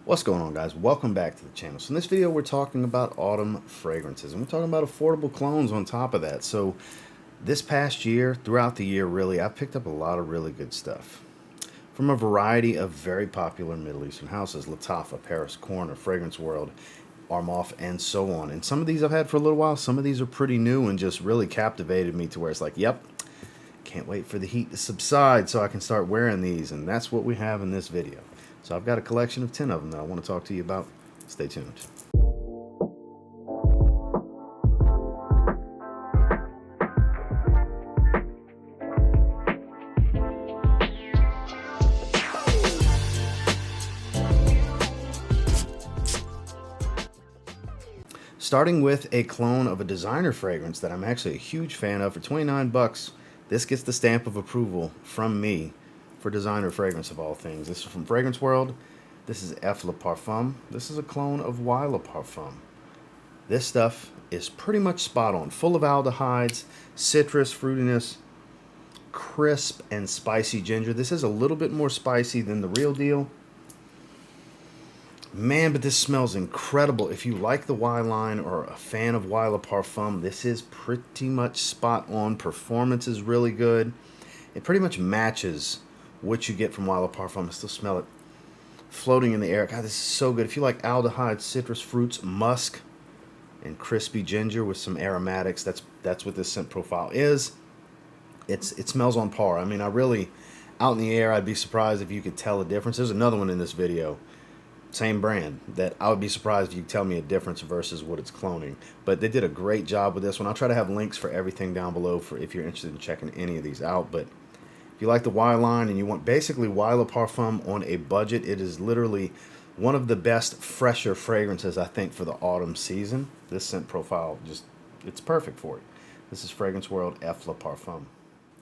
What's going on, guys? Welcome back to the channel. So in this video we're talking about autumn fragrances, and we're talking about affordable clones on top of that. So this past year, throughout the year really, I've picked up a lot of really good stuff from a variety of very popular Middle Eastern houses: Lattafa, Paris Corner, Fragrance World, Armaf, and so on. And some of these I've had for a little while. Some of these are pretty new and just really captivated me to where it's like, yep, can't wait for the heat to subside so I can start wearing these. And that's what we have in this video. So I've got a collection of 10 of them that I want to talk to you about. Stay tuned. Starting with a clone of a designer fragrance that I'm actually a huge fan of for 29 bucks. This gets the stamp of approval from me for designer fragrance of all things. This is from Fragrance World. This is Parfum. This is a clone of Parfum. This stuff is pretty much spot on. Full of aldehydes, citrus, fruitiness, crisp and spicy ginger. This is a little bit more spicy than the real deal. Man, but this smells incredible. If you like the Y line or a fan of Parfum, this is pretty much spot on. Performance is really good. It pretty much matches what you get from Parfum. I still smell it floating in the air. God, this is so good. If you like aldehyde, citrus fruits, musk, and crispy ginger with some aromatics, that's what this scent profile is. It smells on par. I mean, out in the air, I'd be surprised if you could tell a difference. There's another one in this video, same brand, that I would be surprised if you could tell me a difference versus what it's cloning. But they did a great job with this one. I'll try to have links for everything down below for if you're interested in checking any of these out. But if you like the Y line and you want basically Parfum on a budget, it is literally one of the best, fresher fragrances, I think, for the autumn season. This scent profile, it's perfect for it. This is Fragrance World Parfum.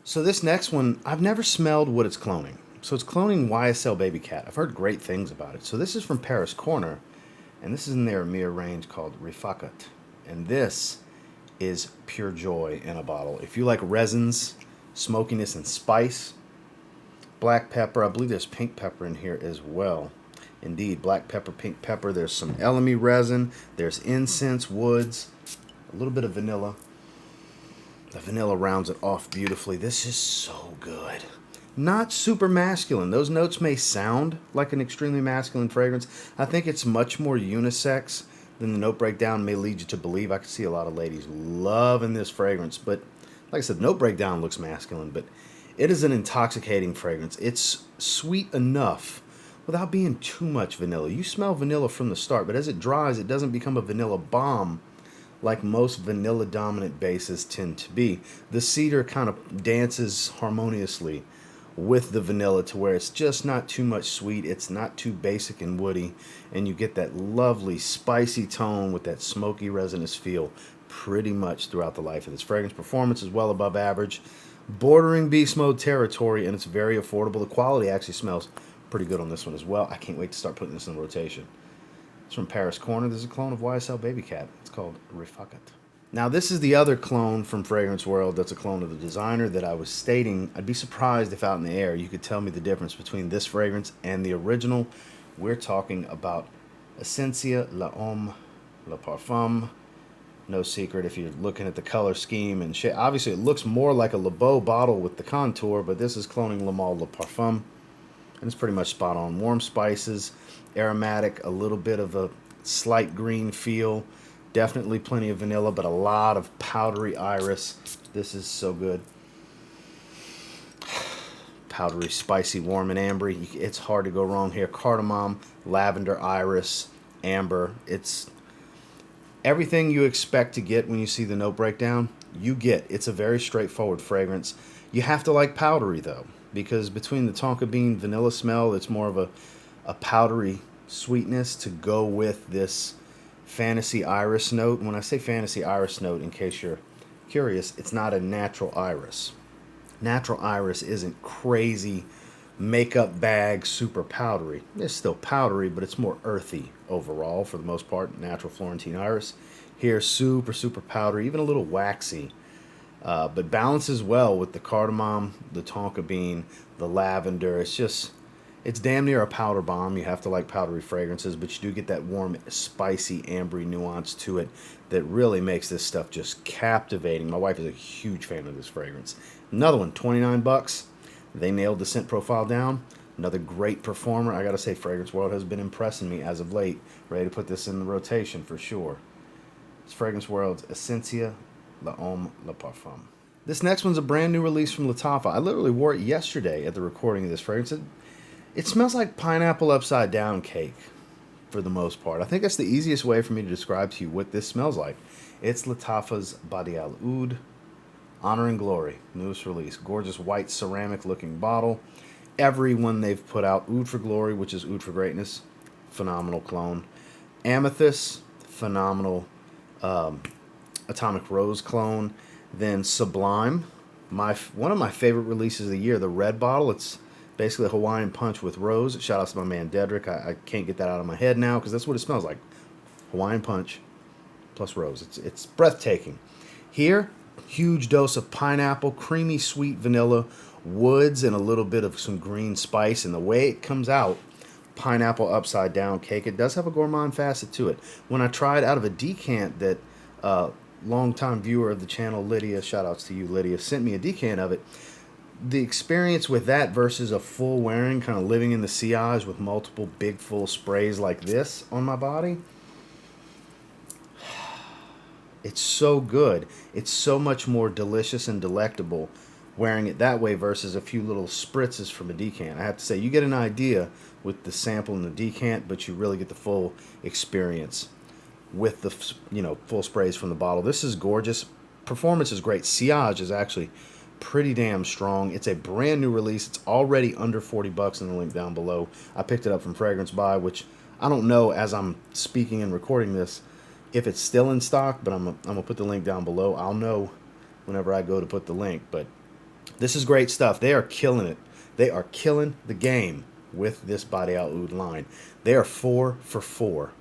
So this next one, I've never smelled what it's cloning. So it's cloning YSL Baby Cat. I've heard great things about it. So this is from Paris Corner, and this is in their Emir range called Rifaqaat. And this is pure joy in a bottle. If you like resins, smokiness, and spice, black pepper, I believe there's pink pepper in here as well. Indeed, black pepper, pink pepper. There's some elemi resin. There's incense, woods, a little bit of vanilla. The vanilla rounds it off beautifully. This is so good. Not super masculine. Those notes may sound like an extremely masculine fragrance. I think it's much more unisex than the note breakdown may lead you to believe. I can see a lot of ladies loving this fragrance, but like I said, note breakdown looks masculine, but it is an intoxicating fragrance. It's sweet enough without being too much vanilla. You smell vanilla from the start, but as it dries, it doesn't become a vanilla bomb like most vanilla-dominant bases tend to be. The cedar kind of dances harmoniously with the vanilla to where it's just not too much sweet. It's not too basic and woody, and you get that lovely spicy tone with that smoky resinous feel pretty much throughout the life of this fragrance. Performance is well above average, bordering beast mode territory, and it's very affordable. The quality actually smells pretty good on this one as well. I can't wait to start putting this in rotation. It's from Paris Corner. This is a clone of YSL Baby Cat. It's called Rifaqaat. Now this is the other clone from Fragrance World that's a clone of the designer that I was stating. I'd be surprised if out in the air you could tell me the difference between this fragrance and the original. We're talking about Essencia, Homme, Parfum. No secret if you're looking at the color scheme and shit. Obviously it looks more like a Le Beau bottle with the contour, but this is cloning Parfum. And it's pretty much spot on. Warm spices, aromatic, a little bit of a slight green feel. Definitely plenty of vanilla, but a lot of powdery iris. This is so good. Powdery, spicy, warm, and ambery. It's hard to go wrong here. Cardamom, lavender, iris, amber. It's everything you expect to get when you see the note breakdown, you get. It's a very straightforward fragrance. You have to like powdery, though, because between the tonka bean vanilla smell, it's more of a powdery sweetness to go with this fantasy iris note. When I say fantasy iris note, in case you're curious, it's not a natural iris. Natural iris isn't crazy makeup bag super powdery. It's still powdery, but it's more earthy overall for the most part. Natural Florentine iris. Here, super powdery, even a little waxy. But balances well with the cardamom, the tonka bean, the lavender. It's just It's damn near a powder bomb. You have to like powdery fragrances, but you do get that warm, spicy, ambery nuance to it that really makes this stuff just captivating. My wife is a huge fan of this fragrance. Another one, 29 bucks. They nailed the scent profile down. Another great performer. I gotta say, Fragrance World has been impressing me as of late. Ready to put this in the rotation for sure. It's Fragrance World's Essencia, Homme, Parfum. This next one's a brand new release from Lattafa. I literally wore it yesterday at the recording of this fragrance. It smells like pineapple upside down cake for the most part. I think that's the easiest way for me to describe to you what this smells like. It's Lattafa's Bade'e, Honor and Glory, newest release. Gorgeous white ceramic looking bottle. Every one they've put out. Oud for Glory, which is Oud for Greatness. Phenomenal clone. Amethyst, phenomenal Atomic Rose clone. Then Sublime, one of my favorite releases of the year, the red bottle. It's basically a Hawaiian Punch with rose. Shout out to my man Dedrick. I can't get that out of my head now because that's what it smells like. Hawaiian Punch plus rose. It's breathtaking. Here, huge dose of pineapple, creamy sweet vanilla, woods, and a little bit of some green spice. And the way it comes out, pineapple upside down cake. It does have a gourmand facet to it. When I tried out of a decant that longtime viewer of the channel, Lydia, shout outs to you, Lydia, sent me a decant of it. The experience with that versus a full wearing, kind of living in the sillage with multiple big full sprays like this on my body, it's so good. It's so much more delicious and delectable wearing it that way versus a few little spritzes from a decant. I have to say, you get an idea with the sample in the decant, but you really get the full experience with the full sprays from the bottle. This is gorgeous. Performance is great. Sillage is actually pretty damn strong. It's a brand new release. It's already under 40 bucks in the link down below. I picked it up from Fragrance Buy, which I don't know as I'm speaking and recording this if it's still in stock, but I'm gonna put the link down below. I'll know whenever I go to put the link, but this is great stuff. They are killing it. They are killing the game with this Bade'e Oud line. They are 4 for 4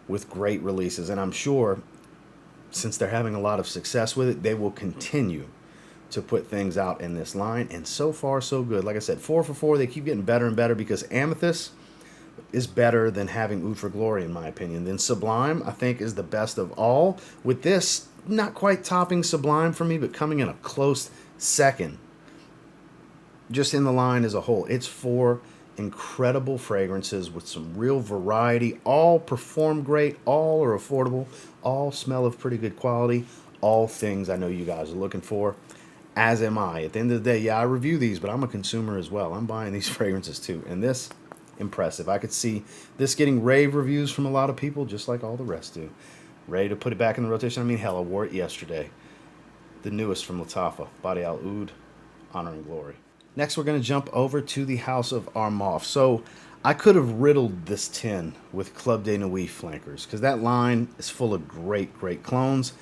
with great releases, and I'm sure since they're having a lot of success with it, they will continue to put things out in this line, and so far so good. Like I said, 4 for 4. They keep getting better and better because Amethyst is better than having Oud for Glory in my opinion. Then Sublime, I think, is the best of all. With this, not quite topping Sublime for me, but coming in a close second. Just in the line as a whole, it's 4 incredible fragrances with some real variety. All perform great, all are affordable, all smell of pretty good quality, all things I know you guys are looking for, as am I. At the end of the day, yeah, I review these, but I'm a consumer as well. I'm buying these fragrances too, and this, impressive. I could see this getting rave reviews from a lot of people, just like all the rest do. Ready to put it back in the rotation? I mean, hell, I wore it yesterday. The newest from Lattafa, Bade'e Oud, Honor and Glory. Next, we're going to jump over to the House of Armaf. So I could have riddled this tin with Club de Nuit flankers because that line is full of great, great clones.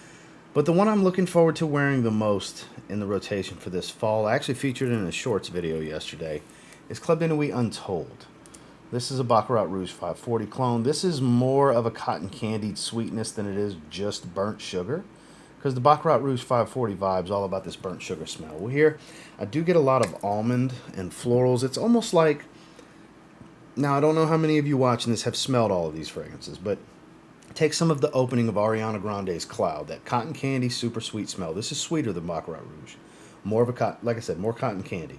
But the one I'm looking forward to wearing the most in the rotation for this fall, I actually featured in a shorts video yesterday, is Club de Nuit Untold. This is a Baccarat Rouge 540 clone. This is more of a cotton candied sweetness than it is just burnt sugar, because the Baccarat Rouge 540 vibe's all about this burnt sugar smell. Well, here, I do get a lot of almond and florals. It's almost like, now I don't know how many of you watching this have smelled all of these fragrances, but take some of the opening of Ariana Grande's Cloud, that cotton candy, super sweet smell. This is sweeter than Baccarat Rouge. More of a, like I said, more cotton candy.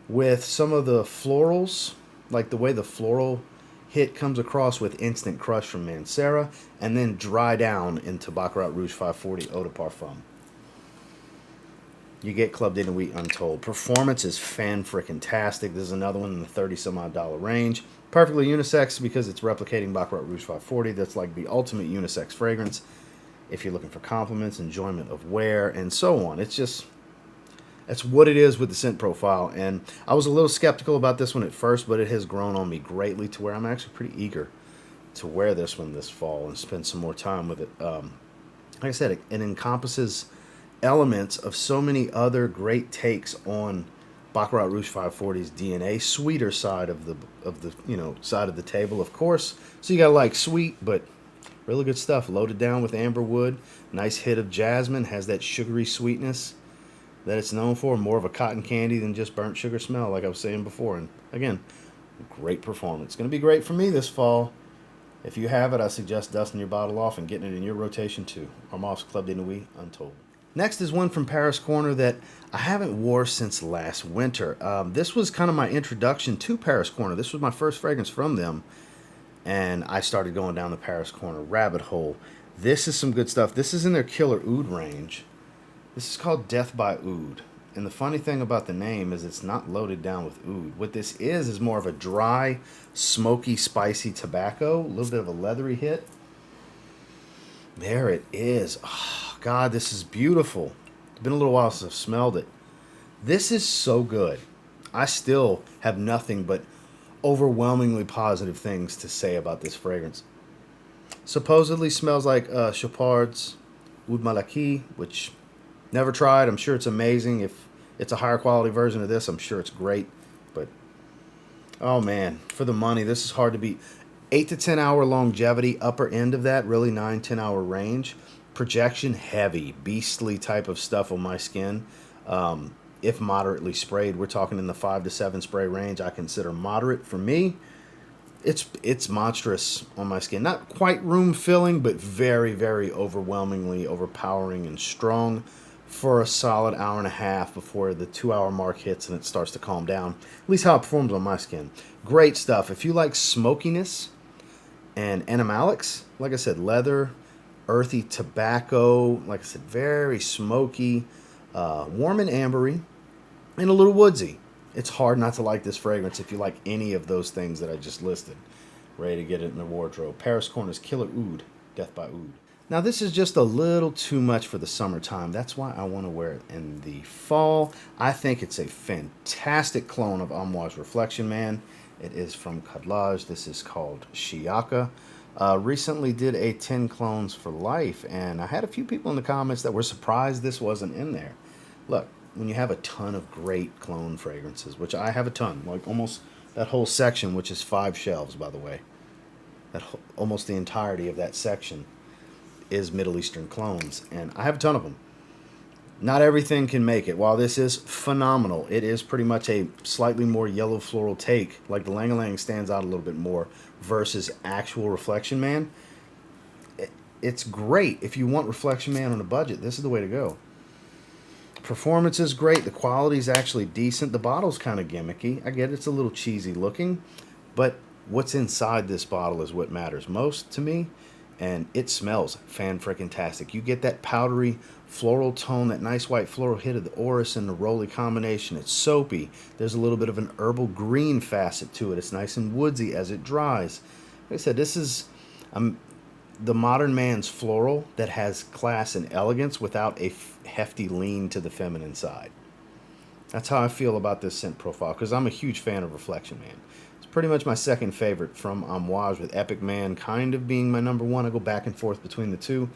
With some of the florals, like the way the floral hit comes across with Instant Crush from Mancera, and then dry down into Baccarat Rouge 540 Eau de Parfum. You get Club de Nuit Untold. Performance is fan-frickin-tastic. This is another one in the 30-some-odd range. Perfectly unisex because it's replicating Baccarat Rouge 540. That's like the ultimate unisex fragrance if you're looking for compliments, enjoyment of wear, and so on. It's just, that's what it is with the scent profile. And I was a little skeptical about this one at first, but it has grown on me greatly to where I'm actually pretty eager to wear this one this fall and spend some more time with it. Like I said, it encompasses elements of so many other great takes on Baccarat Rouge 540's DNA, sweeter side of the side of the table, of course. So you got like sweet, but really good stuff. Loaded down with amber wood, nice hit of jasmine, has that sugary sweetness that it's known for, more of a cotton candy than just burnt sugar smell, like I was saying before. And again, Great performance. Going to be great for me this fall. If you have it, I suggest dusting your bottle off and getting it in your rotation too. Armaf's Club de Nuit, Untold. Next is one from Paris Corner that I haven't wore since last winter. This was kind of my introduction to Paris Corner. This was my first fragrance from them, and I started going down the Paris Corner rabbit hole. This is some good stuff. This is in their Killer Oud range. This is called Death by Oud. And the funny thing about the name is it's not loaded down with oud. What this is more of a dry, smoky, spicy tobacco. A little bit of a leathery hit. There it is. Oh, God, this is beautiful. It's been a little while since I've smelled it. This is so good. I still have nothing but overwhelmingly positive things to say about this fragrance. Supposedly smells like Chopard's Oud Malaki, which never tried. I'm sure it's amazing. If it's a higher quality version of this, I'm sure it's great. But, oh man, for the money, this is hard to beat. 8 to 10 hour longevity, upper end of that, really 9-10 hour range. Projection, heavy, beastly type of stuff on my skin. If moderately sprayed, we're talking in the 5 to 7 spray range. I consider moderate for me. It's monstrous on my skin. Not quite room filling, but very, very overwhelmingly overpowering and strong for a solid hour and a half before the 2 hour mark hits and it starts to calm down. At least how it performs on my skin. Great stuff. If you like smokiness and animalics, like I said, leather, earthy tobacco, like I said, very smoky, warm and ambery, and a little woodsy. It's hard not to like this fragrance if you like any of those things that I just listed. Ready to get it in the wardrobe. Paris Corner's Killer Oud, Death by Oud. Now this is just a little too much for the summertime. That's why I want to wear it in the fall. I think it's a fantastic clone of Amouage Reflection Man. It is from Khadlaj. This is called Shiyaaka. Recently did a 10 clones for life, and I had a few people in the comments that were surprised this wasn't in there. Look, when you have a ton of great clone fragrances, which I have a ton, like almost that whole section, which is 5 shelves, by the way. Almost the entirety of that section is Middle Eastern clones, and I have a ton of them. Not everything can make it. While this is phenomenal, it is pretty much a slightly more yellow floral take. Like the Lang Lang stands out a little bit more versus actual Reflection Man. It's great. If you want Reflection Man on a budget, this is the way to go. Performance is great. The quality is actually decent. The bottle's kind of gimmicky. I get it's a little cheesy looking, but what's inside this bottle is what matters most to me. And it smells fan-frickin-tastic. You get that powdery floral tone, that nice white floral hit of the orris and the roly combination. It's soapy. There's a little bit of an herbal green facet to it. It's nice and woodsy as it dries. Like I said, this is the modern man's floral that has class and elegance without a hefty lean to the feminine side. That's how I feel about this scent profile, because I'm a huge fan of Reflection Man. Pretty much my second favorite from Amouage, with Epic Man kind of being my number one. I go back and forth between the two,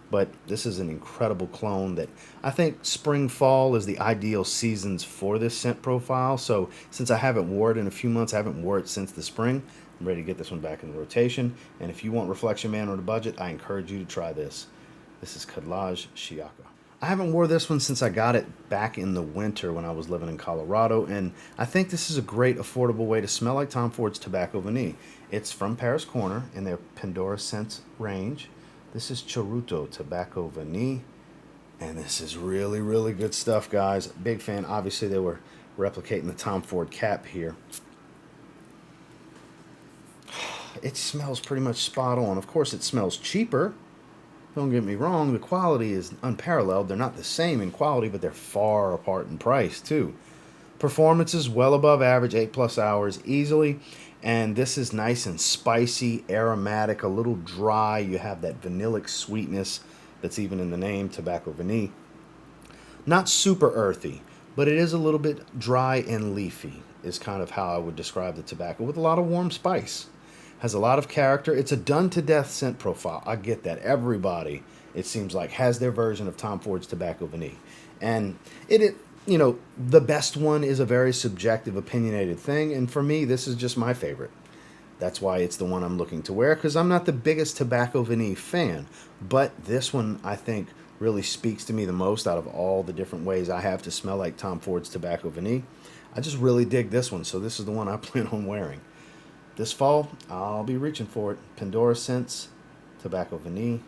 but this is an incredible clone that I think spring, fall is the ideal seasons for this scent profile. So since I haven't worn it in a few months, I haven't worn it since the spring, I'm ready to get this one back in the rotation. And if you want Reflection Man on a budget, I encourage you to try this. This is Khadlaj Shiyaaka. I haven't wore this one since I got it back in the winter when I was living in Colorado, and I think this is a great affordable way to smell like Tom Ford's Tobacco Vanille. It's from Paris Corner in their Pendora scents range. This is Charuto Tobacco Vanille, and this is really, really good stuff, guys. Big fan. Obviously, they were replicating the Tom Ford cap here. It smells pretty much spot on. Of course, it smells cheaper. Don't get me wrong, the quality is unparalleled. They're not the same in quality, but they're far apart in price, too. Performance is well above average, 8+ hours easily. And this is nice and spicy, aromatic, a little dry. You have that vanillic sweetness that's even in the name, Tobacco Vanille. Not super earthy, but it is a little bit dry and leafy, is kind of how I would describe the tobacco, with a lot of warm spice. Has a lot of character. It's a done-to-death scent profile. I get that. Everybody, it seems like, has their version of Tom Ford's Tobacco Vanille. And you know, the best one is a very subjective, opinionated thing. And for me, this is just my favorite. That's why it's the one I'm looking to wear, because I'm not the biggest Tobacco Vanille fan. But this one, I think, really speaks to me the most out of all the different ways I have to smell like Tom Ford's Tobacco Vanille. I just really dig this one, so this is the one I plan on wearing. this fall, I'll be reaching for it. Pendora Scents Tobacco Vanille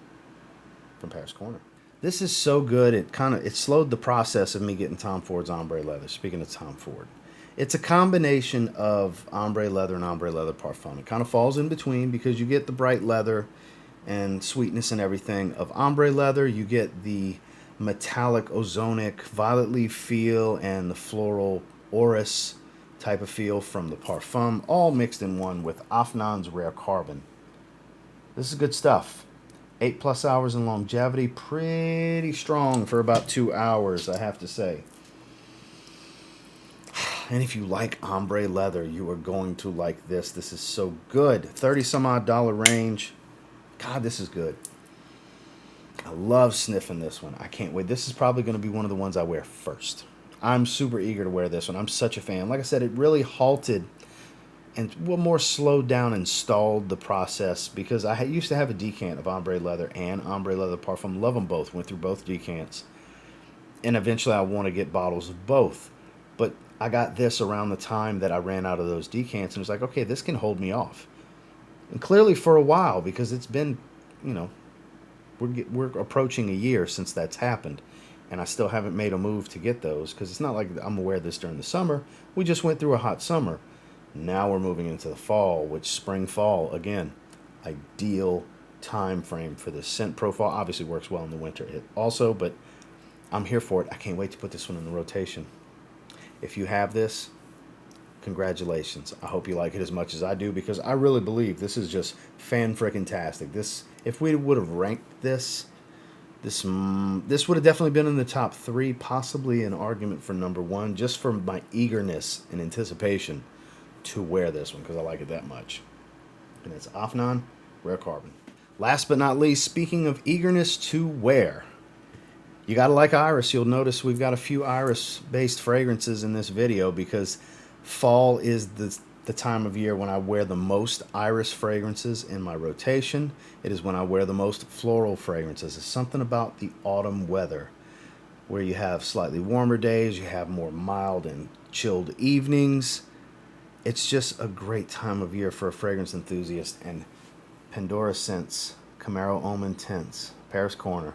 from Paris Corner. This is so good. It slowed the process of me getting Tom Ford's ombre leather. Speaking of Tom Ford, it's a combination of ombre leather and ombre leather parfum. It kind of falls in between because you get the bright leather and sweetness and everything of ombre leather. You get the metallic, ozonic, violet leaf feel and the floral orris type of feel from the Parfum, all mixed in one with Afnan's rare carbon. This is good stuff. 8+ hours in longevity, pretty strong for about 2 hours, I have to say. And if you like ombre leather, you are going to like this. This is so good. 30 some odd dollar range. God, this is good. I love sniffing this one. I can't wait. This is probably going to be one of the ones I wear first. I'm super eager to wear this one. I'm such a fan. Like I said, it really halted and more slowed down and stalled the process because I used to have a decant of ombre leather and ombre leather parfum. Love them both. Went through both decants. And eventually I want to get bottles of both. But I got this around the time that I ran out of those decants and was like, okay, this can hold me off. And clearly for a while, because it's been, you know, we're approaching a year since that's happened. And I still haven't made a move to get those because it's not like I'm going to wear this during the summer. We just went through a hot summer. Now we're moving into the fall, which spring, fall, again, ideal time frame for this scent profile. Obviously works well in the winter also, but I'm here for it. I can't wait to put this one in the rotation. If you have this, congratulations. I hope you like it as much as I do because I really believe this is just fan-frickin-tastic. This, if we would have ranked this would have definitely been in the top 3, possibly an argument for number 1, just for my eagerness and anticipation to wear this one because I like it that much. And it's Afnan Rare Carbon. Last but not least, speaking of eagerness to wear, you gotta like iris. You'll notice we've got a few iris-based fragrances in this video because fall is the time of year when I wear the most iris fragrances in my rotation. It is when I wear the most floral fragrances. It's something about the autumn weather where you have slightly warmer days, you have more mild and chilled evenings. It's just a great time of year for a fragrance enthusiast. And Pendora Scents, Camaro Homme Intense, Paris Corner,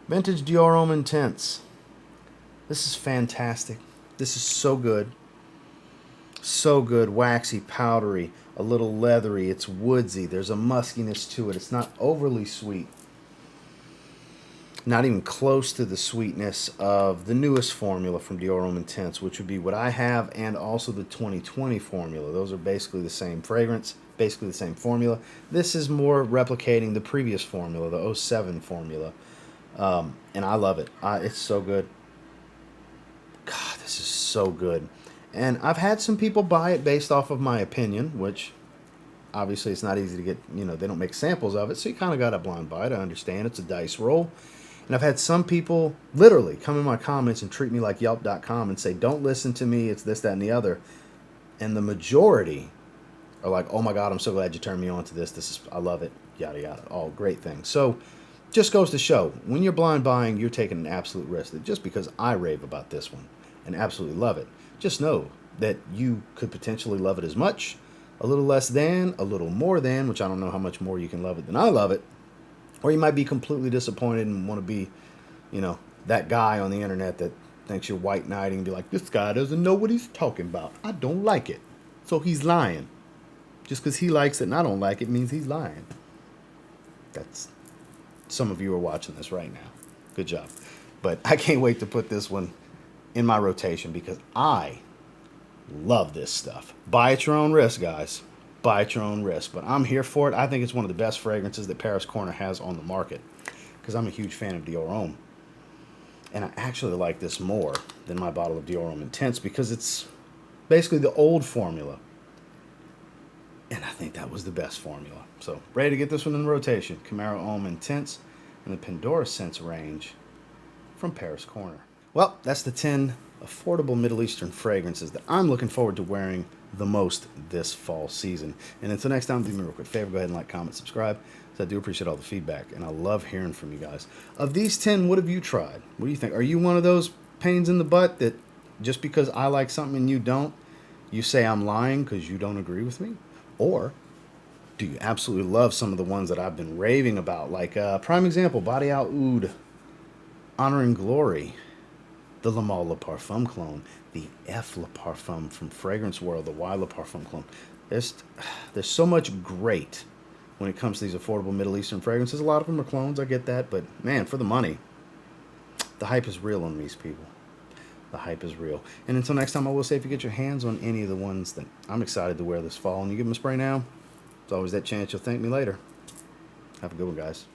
Vintage Dior Homme Intense. This is fantastic. This is so good. So good. Waxy, powdery, a little leathery. It's woodsy. There's a muskiness to it. It's not overly sweet. Not even close to the sweetness of the newest formula from Dior Homme Intense, which would be what I have, and also the 2020 formula. Those are basically the same fragrance, basically the same formula. This is more replicating the previous formula, the 07 formula. And I love it. It's so good. God, this is so good. And I've had some people buy it based off of my opinion, which obviously it's not easy to get, you know, they don't make samples of it, so you kind of got to blind buy it. I understand it's a dice roll. And I've had some people literally come in my comments and treat me like Yelp.com and say, don't listen to me, it's this, that, and the other. And the majority are like, oh my God, I'm so glad you turned me on to this. I love it, yada, yada, all great things. So just goes to show, when you're blind buying, you're taking an absolute risk. Just because I rave about this one and absolutely love it, just know that you could potentially love it as much, a little less than, a little more than, which I don't know how much more you can love it than I love it, or you might be completely disappointed and want to be, you know, that guy on the internet that thinks you're white knighting and be like, this guy doesn't know what he's talking about. I don't like it. So he's lying. Just because he likes it and I don't like it means he's lying. That's, some of you are watching this right now. Good job. But I can't wait to put this one in my rotation because I love this stuff. Buy at your own risk, guys. Buy at your own risk. But I'm here for it. I think it's one of the best fragrances that Paris Corner has on the market because I'm a huge fan of Dior Homme. And I actually like this more than my bottle of Dior Homme Intense because it's basically the old formula. And I think that was the best formula. So, ready to get this one in the rotation. Camaro Homme Intense and the Pendora Scents range from Paris Corner. Well, that's the 10 affordable Middle Eastern fragrances that I'm looking forward to wearing the most this fall season. And until next time, do me a real quick favor. Go ahead and like, comment, subscribe. So I do appreciate all the feedback. And I love hearing from you guys. Of these 10, what have you tried? What do you think? Are you one of those pains in the butt that just because I like something and you don't, you say I'm lying because you don't agree with me? Or do you absolutely love some of the ones that I've been raving about? Like, prime example, Bade'e Oud, Honor and Glory, the Le Male Parfum clone, the F Le Parfum from Fragrance World, the Y Le Parfum clone. There's so much great when it comes to these affordable Middle Eastern fragrances. A lot of them are clones, I get that, but man, for the money, the hype is real on these people. The hype is real. And until next time, I will say, if you get your hands on any of the ones that I'm excited to wear this fall and you give them a spray now, there's always that chance you'll thank me later. Have a good one, guys.